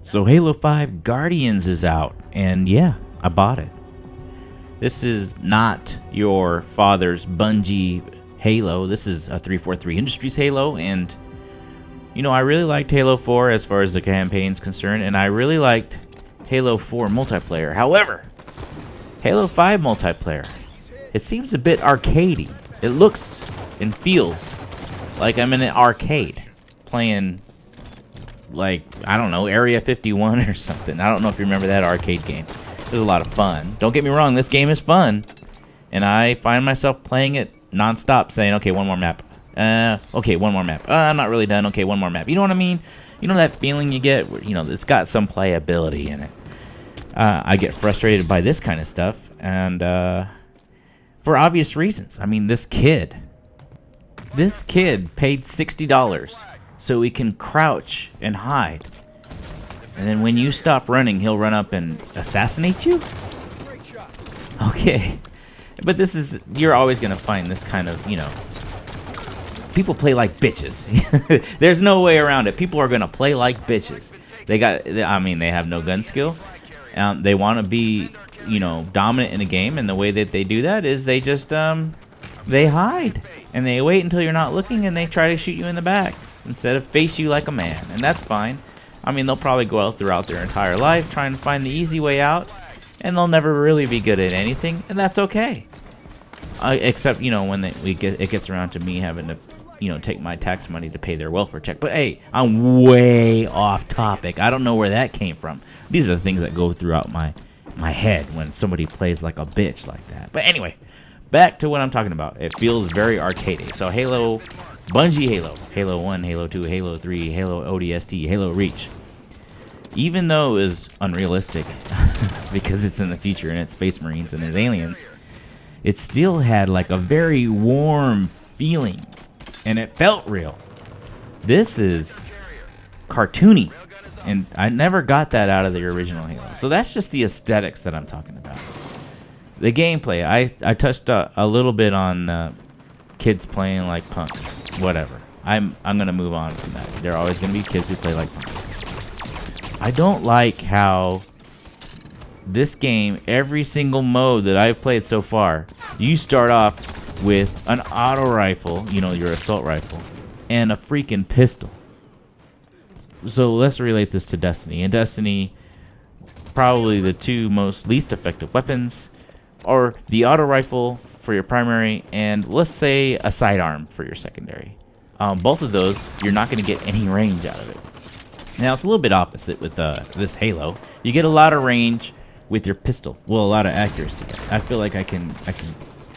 So Halo 5 Guardians is out, and yeah, I bought it. This is not your father's Bungie Halo. This is a 343 Industries Halo, and you know, I really liked Halo 4 as far as the campaign's concerned, and I really liked Halo 4 multiplayer. However, Halo 5 multiplayer, it seems a bit arcadey. It looks and feels like I'm in an arcade playing, like, I don't know, Area 51 or something. I don't know if you remember that arcade game. It was a lot of fun. Don't get me wrong, this game is fun, and I find myself playing it non-stop, saying, okay, one more map. Okay, one more map. I'm not really done. Okay, one more map. You know what I mean? You know that feeling you get where, you know, it's got some playability in it. I get frustrated by this kind of stuff, and for obvious reasons. I mean, this kid paid $60 so he can crouch and hide. And then when you stop running, he'll run up and assassinate you? Okay. But this is, you're always going to find this kind of, you know, people play like bitches. There's no way around it. People are going to play like bitches. They have no gun skill. They want to be, you know, dominant in a game, and the way that they do that is they just, they hide. And they wait until you're not looking, and they try to shoot you in the back instead of face you like a man. And that's fine. I mean, they'll probably go out throughout their entire life trying to find the easy way out, and they'll never really be good at anything, and that's okay. Except, you know, when it gets around to me having to, you know, take my tax money to pay their welfare check. But hey, I'm way off topic. I don't know where that came from. These are the things that go throughout my head when somebody plays like a bitch like that. But anyway, back to what I'm talking about. It feels very arcadey. So Halo, Bungie Halo, Halo 1, Halo 2, Halo 3, Halo ODST, Halo Reach. Even though it is unrealistic because it's in the future and it's Space Marines and it's aliens, it still had like a very warm feeling, and it felt real. This is cartoony, and I never got that out of the original Halo. So that's just the aesthetics that I'm talking about. The gameplay, I touched a little bit on kids playing like punks. Whatever. I'm gonna move on from that. There are always gonna be kids who play like punks. I don't like how this game, every single mode that I've played so far, you start off with an auto rifle, you know, your assault rifle, and a freaking pistol. So let's relate this to Destiny. In Destiny, probably the two least effective weapons are the auto rifle for your primary, and let's say a sidearm for your secondary. Both of those, you're not going to get any range out of it. Now, it's a little bit opposite with this Halo. You get a lot of range with your pistol. Well, a lot of accuracy. I feel like I can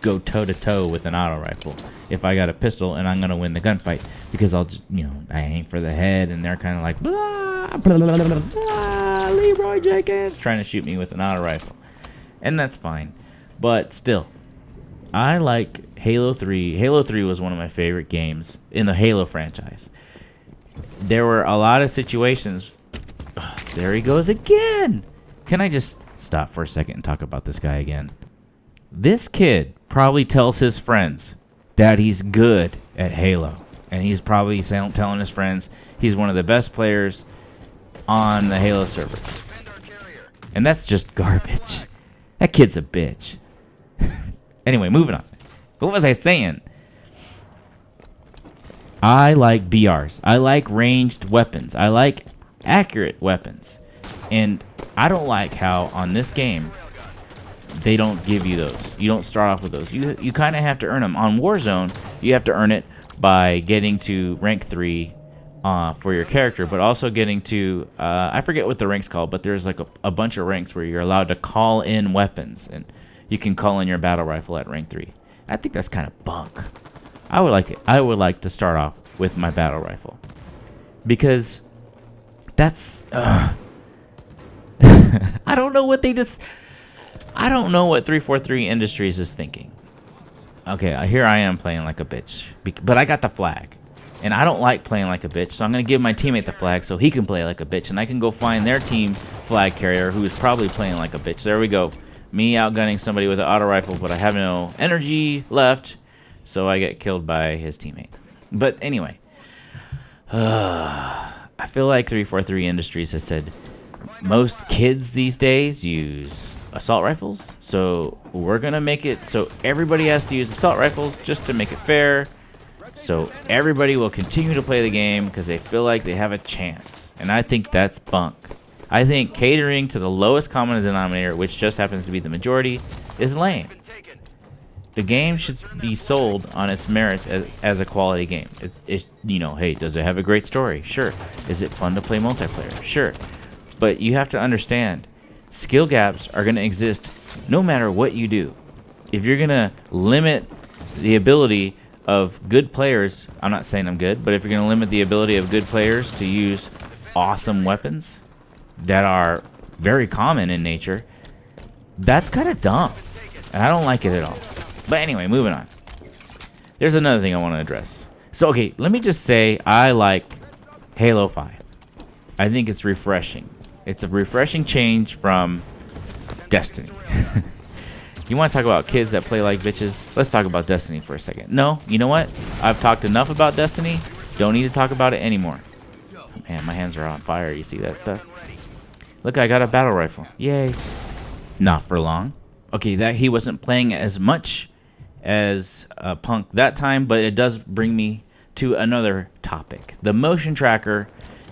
go toe-to-toe with an auto rifle if I got a pistol, and I'm going to win the gunfight because I'll just, you know, I aim for the head, and they're kind of like, blah, blah, blah, blah, blah, Leroy Jenkins, trying to shoot me with an auto rifle. And that's fine. But still, I like Halo 3. Halo 3 was one of my favorite games in the Halo franchise. There were a lot of situations. Ugh, there he goes again. Can I just stop for a second and talk about this guy again? This kid probably tells his friends that he's good at Halo. And he's probably telling his friends he's one of the best players on the Halo server. And that's just garbage. That kid's a bitch. Anyway, moving on. What was I saying? I like BRs. I like ranged weapons. I like accurate weapons. And I don't like how on this game they don't give you those. You don't start off with those. You kind of have to earn them. On Warzone, you have to earn it by getting to rank 3 for your character, but also getting to, I forget what the rank's called, but there's like a bunch of ranks where you're allowed to call in weapons, and you can call in your battle rifle at rank 3. I think that's kind of bunk. I would like to start off with my battle rifle, because that's I don't know what 343 Industries is thinking. Okay, here I am playing like a bitch, but I got the flag, and I don't like playing like a bitch, so I'm gonna give my teammate the flag so he can play like a bitch, and I can go find their team flag carrier who is probably playing like a bitch. There we go. Me outgunning somebody with an auto rifle, but I have no energy left, so I get killed by his teammate. But anyway, I feel like 343 Industries has said, most kids these days use assault rifles, so we're gonna make it so everybody has to use assault rifles just to make it fair, so everybody will continue to play the game because they feel like they have a chance. And I think that's bunk. I think catering to the lowest common denominator, which just happens to be the majority, is lame. The game should be sold on its merits as a quality game. You know, hey, does it have a great story? Sure. Is it fun to play multiplayer? Sure. But you have to understand, skill gaps are going to exist no matter what you do. If you're going to limit the ability of good players, I'm not saying I'm good, but if you're going to limit the ability of good players to use awesome weapons that are very common in nature, that's kind of dumb. And I don't like it at all. But anyway, moving on. There's another thing I want to address. So, okay, let me just say I like Halo 5. I think it's refreshing. It's a refreshing change from Destiny. You want to talk about kids that play like bitches? Let's talk about Destiny for a second. No, you know what? I've talked enough about Destiny. Don't need to talk about it anymore. Oh, man, my hands are on fire. You see that stuff? Look, I got a battle rifle. Yay. Not for long. Okay, that he wasn't playing as much as Punk that time, but it does bring me to another topic. The motion tracker,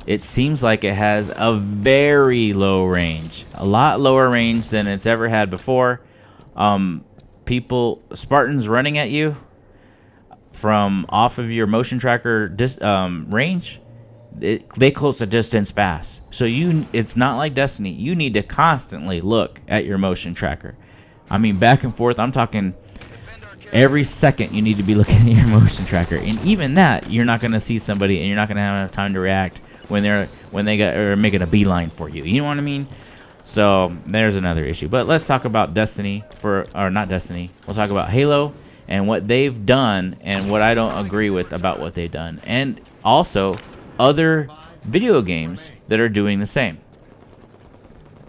it seems like it has a very low range. A lot lower range than it's ever had before. Spartans running at you from off of your motion tracker range, they close the distance fast. So it's not like Destiny. You need to constantly look at your motion tracker. I mean, back and forth. I'm talking every second you need to be looking at your motion tracker. And even that, you're not going to see somebody and you're not going to have enough time to react when they're making a beeline for you. You know what I mean? So there's another issue. But let's talk about Destiny not Destiny. We'll talk about Halo and what they've done and what I don't agree with about what they've done. And also other video games that are doing the same.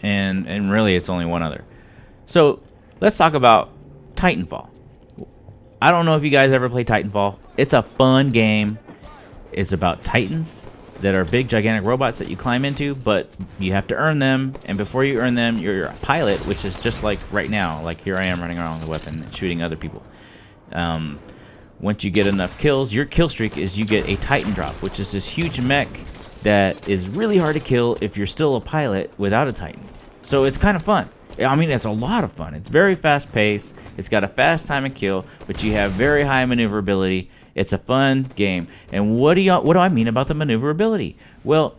And really it's only one other. So let's talk about Titanfall. I don't know if you guys ever play Titanfall. It's a fun game. It's about titans that are big, gigantic robots that you climb into, but you have to earn them. And before you earn them, you're a pilot, which is just like right now. Like here I am running around with a weapon and shooting other people. Once you get enough kills, your kill streak is you get a Titan drop, which is this huge mech that is really hard to kill if you're still a pilot without a Titan. So it's kind of fun. I mean, it's a lot of fun. It's very fast paced. It's got a fast time of kill, but you have very high maneuverability. It's a fun game. And what do I mean about the maneuverability? Well,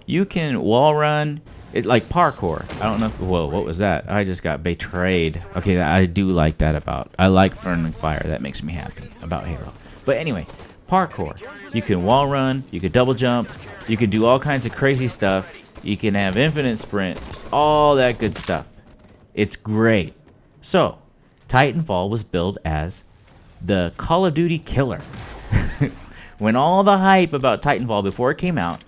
you can wall run. It's like parkour. I don't know. Whoa, what was that? I just got betrayed. Okay, I do like that I like friendly fire. That makes me happy about Halo. But anyway, parkour. You can wall run. You can double jump. You can do all kinds of crazy stuff. You can have infinite sprint. All that good stuff. It's great. So, Titanfall was billed as the Call of Duty killer. When all the hype about Titanfall before it came out,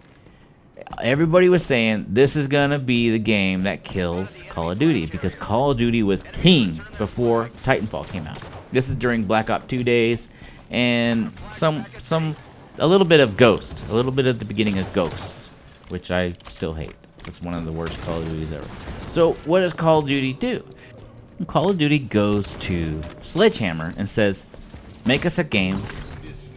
everybody was saying this is going to be the game that kills Call of Duty, because Call of Duty was king before Titanfall came out. This is during Black Ops 2 days and a little bit of Ghost, a little bit at the beginning of Ghost, which I still hate. It's one of the worst Call of Duties ever. So what does Call of Duty do? Call of Duty goes to Sledgehammer and says, make us a game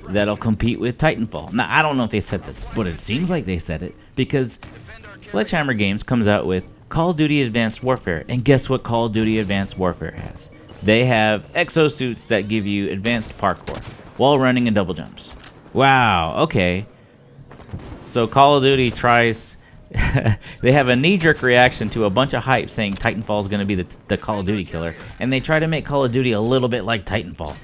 that'll compete with Titanfall. Now, I don't know if they said this, but it seems like they said it, because Sledgehammer Games comes out with Call of Duty Advanced Warfare, and guess what Call of Duty Advanced Warfare has? They have exosuits that give you advanced parkour, wall running, and double jumps. Wow, okay. So Call of Duty tries... they have a knee-jerk reaction to a bunch of hype saying Titanfall is going to be the Call of Duty killer, and they try to make Call of Duty a little bit like Titanfall.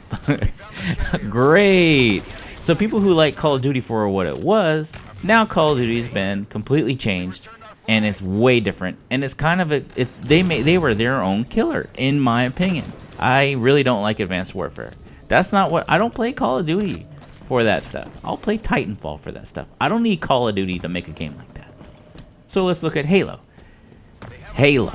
Great! So people who like Call of Duty for what it was, now Call of Duty's been completely changed, and it's way different, and it's kind of they were their own killer, in my opinion. I really don't like Advanced Warfare. That's not what... I don't play Call of Duty for that stuff. I'll play Titanfall for that stuff. I don't need Call of Duty to make a game like that. So let's look at Halo. Halo.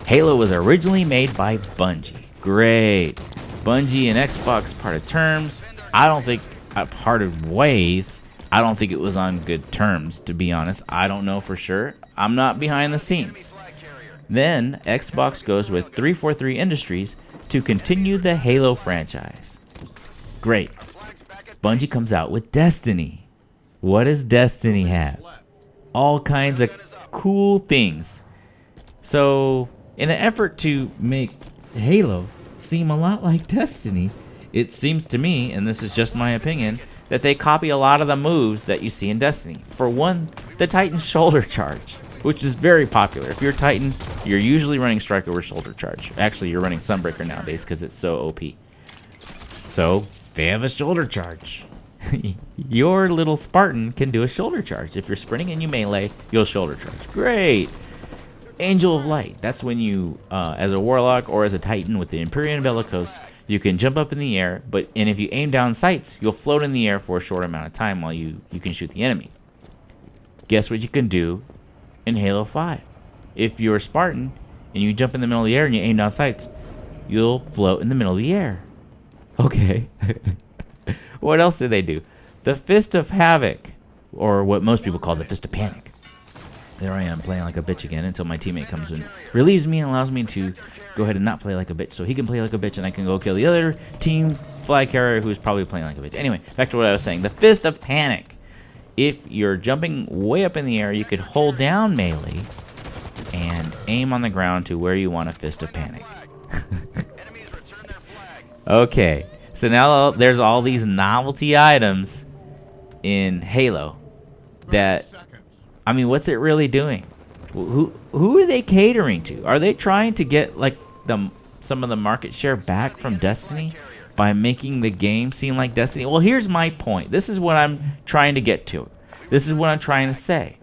Halo was originally made by Bungie. Great. Bungie and Xbox parted terms. I don't think parted ways. I don't think it was on good terms, to be honest. I don't know for sure. I'm not behind the scenes. Then Xbox goes with 343 Industries to continue the Halo franchise. Great. Bungie comes out with Destiny. What does Destiny have? All kinds of cool things. So, in an effort to make Halo seem a lot like Destiny, it seems to me, and this is just my opinion, that they copy a lot of the moves that you see in Destiny. For one, the Titan shoulder charge, which is very popular. If you're Titan, you're usually running Striker with shoulder charge. Actually, you're running Sunbreaker nowadays because it's so OP. So, they have a shoulder charge. Your little Spartan can do a shoulder charge. If you're sprinting and you melee, you'll shoulder charge. Great! Angel of Light. That's when you, as a Warlock or as a Titan with the Empyrean Bellicose, you can jump up in the air, and if you aim down sights, you'll float in the air for a short amount of time while you can shoot the enemy. Guess what you can do in Halo 5? If you're a Spartan and you jump in the middle of the air and you aim down sights, you'll float in the middle of the air. Okay. What else do they do? The Fist of Havoc, or what most people call the Fist of Panic. There I am playing like a bitch again until my teammate comes and relieves me and allows me to go ahead and not play like a bitch, so he can play like a bitch and I can go kill the other team flag carrier who's probably playing like a bitch. Anyway, back to what I was saying. The Fist of Panic. If you're jumping way up in the air, you could hold down melee and aim on the ground to where you want a Fist of Panic. Okay, so now there's all these novelty items in Halo that, I mean, what's it really doing? Who are they catering to? Are they trying to get like some of the market share back from Destiny by making the game seem like Destiny? Well, here's my point. This is what I'm trying to get to. This is what I'm trying to say.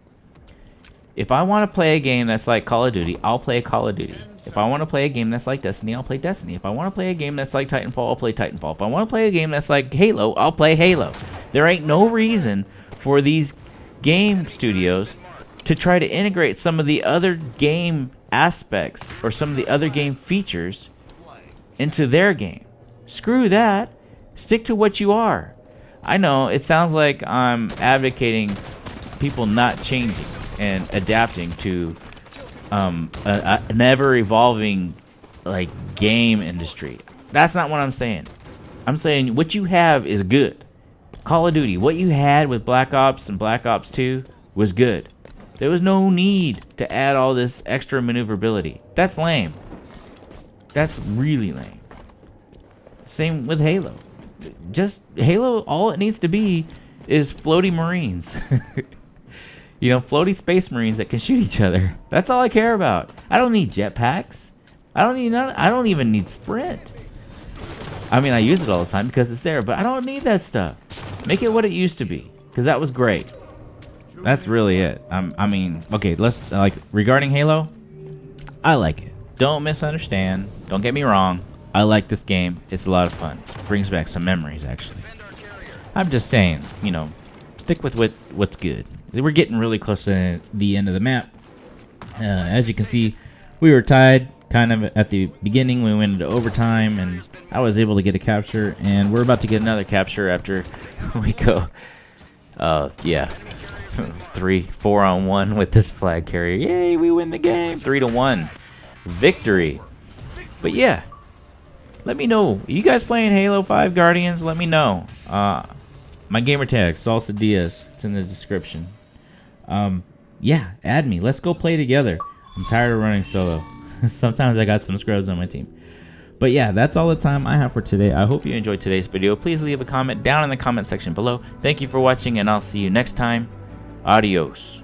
If I want to play a game that's like Call of Duty, I'll play Call of Duty. If I want to play a game that's like Destiny, I'll play Destiny. If I want to play a game that's like Titanfall, I'll play Titanfall. If I want to play a game that's like Halo, I'll play Halo. There ain't no reason for these game studios to try to integrate some of the other game aspects or some of the other game features into their game. Screw that. Stick to what you are. I know it sounds like I'm advocating people not changing and adapting to an ever-evolving like game industry. That's not what I'm saying. I'm saying what you have is good. Call of Duty, what you had with Black Ops and Black Ops 2 was good. There was no need to add all this extra maneuverability. That's lame. That's really lame. Same with Halo. Just Halo, all it needs to be is floaty Marines. You know, floaty space Marines that can shoot each other. That's all I care about. I don't need jetpacks. I don't even need sprint. I mean, I use it all the time because it's there, but I don't need that stuff. Make it what it used to be, because that was great. That's really it. I mean, okay, let's, like, regarding Halo, I like it. Don't misunderstand. Don't get me wrong. I like this game. It's a lot of fun. It brings back some memories, actually. I'm just saying, you know, stick with what's good. We're getting really close to the end of the map. As you can see, we were tied kind of at the beginning. We went into overtime, and I was able to get a capture, and we're about to get another capture after we go, yeah, 4-on-1 with this flag carrier. Yay, we win the game. 3-1 victory. But yeah, let me know. Are you guys playing Halo 5 Guardians? Let me know. My gamer tag, Salsa Diaz. It's in the description. Yeah, add me. Let's go play together. I'm tired of running solo. Sometimes I got some scrubs on my team. But yeah, that's all the time I have for today. I hope you enjoyed today's video. Please leave a comment down in the comment section below. Thank you for watching, and I'll see you next time. Adios.